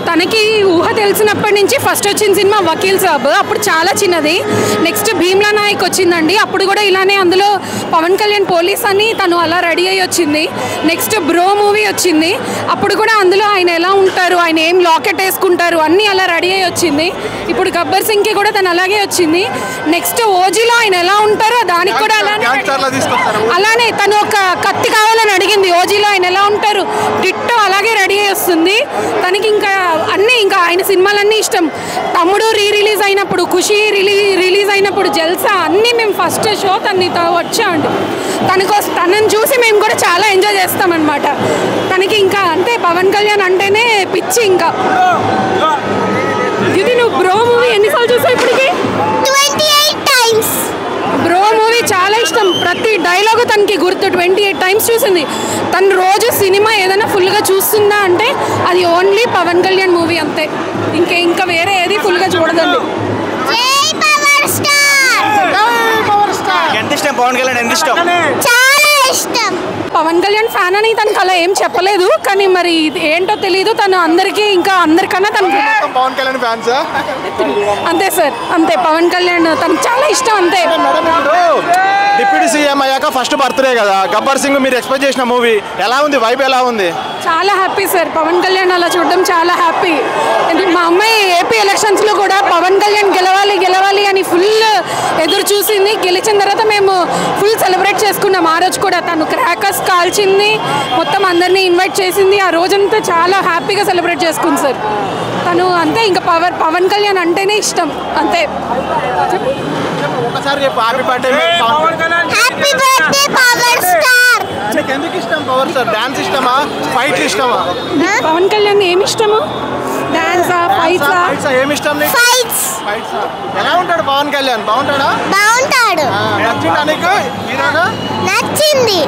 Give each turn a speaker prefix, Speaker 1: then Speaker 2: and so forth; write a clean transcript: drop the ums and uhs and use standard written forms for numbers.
Speaker 1: తనకి ఊహ తెలిసినప్పటి నుంచి ఫస్ట్ వచ్చిన సినిమా వకీల్ సాబ్, అప్పుడు చాలా చిన్నది. నెక్స్ట్ భీమ్లా నాయక్ వచ్చిందండి, అప్పుడు కూడా ఇలానే అందులో పవన్ కళ్యాణ్ పోలీస్ అని తను అలా రెడీ అయ్యి వచ్చింది. నెక్స్ట్ బ్రో మూవీ వచ్చింది, అప్పుడు కూడా అందులో ఆయన ఎలా ఉంటారు, ఆయన ఏం లాకెట్ వేసుకుంటారు అన్నీ అలా రెడీ అయ్యి వచ్చింది. ఇప్పుడు గబ్బర్ సింగ్కి కూడా తను అలాగే వచ్చింది. నెక్స్ట్ ఓజీలో ఆయన ఎలా ఉంటారో దానికి కూడా అలానే తను ఒక కత్తి కావాలని అడిగింది, ఓజీలో ఆయన ఎలా ఉంటారు డిట్టో అలాగే రెడీ అయ్యి వస్తుంది. తనకి ఇంకా అన్నీ ఇంకా ఆయన సినిమాలన్నీ ఇష్టం. తమ్ముడు రిలీజ్ అయినప్పుడు, ఖుషి రిలీజ్ అయినప్పుడు, జల్సా అన్నీ మేము ఫస్ట్ షో తనతో వచ్చామండి. తనని చూసి మేము కూడా చాలా ఎంజాయ్ చేస్తామన్నమాట. తనకి ఇంకా అంతే పవన్ కళ్యాణ్ అంటేనే పిచ్చి. ఇంకా ఇది నువ్వు బ్రో మూవీ ఎన్నిసార్లు చూసావు ఇప్పటికి?
Speaker 2: 28 times.
Speaker 1: బ్రో మూవీ చాలా ఇష్టం, ప్రతి డైలాగు తనకి గుర్తు. 28 times చూసింది. తను రోజు సినిమా ఏదైనా ఫుల్గా చూస్తుందా అంటే అది ఓన్లీ పవన్ కళ్యాణ్ మూవీ అంతే, ఇంకా వేరే ఏది ఫుల్గా చూడదండి.
Speaker 3: ఎంత ఇష్టం పవన్ కళ్యాణ్? ఎంత ఇష్టం?
Speaker 2: చాలా ఇష్టం.
Speaker 1: పవన్ కళ్యాణ్ ఫ్యాన్ అని తనకు అలా ఏం చెప్పలేదు, కానీ మరి ఏంటో తెలియదు. తను అందరికన్నా తనకి
Speaker 4: పవన్ కళ్యాణ్ ఫ్యాన్స్
Speaker 1: అంతే సార్, అంతే. పవన్ కళ్యాణ్ తనకు చాలా ఇష్టం అంతే.
Speaker 4: డిప్యూటీ సీఎం అయ్యాక ఫస్ట్ బర్త్డే కదా, గబ్బర్ సింగ్ మీరు ఎక్స్పెక్ట్ చేసిన మూవీ ఎలా ఉంది? వైబ్ ఎలా ఉంది?
Speaker 1: చాలా హ్యాపీ సార్, పవన్ కళ్యాణ్ అలా చూడడం చాలా హ్యాపీ. మా అమ్మాయి ఏపీ ఎలక్షన్స్లో కూడా పవన్ కళ్యాణ్ గెలవాలి అని ఫుల్ ఎదురు చూసింది. గెలిచిన తర్వాత మేము ఫుల్ సెలబ్రేట్ చేసుకున్నాం. ఆ రోజు కూడా తను క్రాకర్స్ కాల్చింది, మొత్తం అందరినీ ఇన్వైట్ చేసింది. ఆ రోజంతా చాలా హ్యాపీగా సెలబ్రేట్ చేసుకుంది సార్. తను అంతే, ఇంకా పవన్ కళ్యాణ్ అంటేనే ఇష్టం అంతే.
Speaker 4: ఒకసారి చెప్పు happy birthday.
Speaker 2: Happy birthday power star.
Speaker 4: నీకు ఎందుకు ఇష్టం పవర్ స్టార్? డాన్స్ ఇష్టమా, ఫైట్ ఇష్టమా?
Speaker 1: పవన్ కళ్యాణ్ ఏమి ఇష్టము? డాన్సా, ఫైట్సా?
Speaker 4: ఏమి ఇష్టం నీకు?
Speaker 2: ఫైట్స్.
Speaker 4: ఎలా ఉంటాడు పవన్ కళ్యాణ్? బాగుంటాడా?
Speaker 2: బాగుంటాడు.
Speaker 4: నచ్చిందా నీకు హీరోగా?
Speaker 2: నచ్చింది.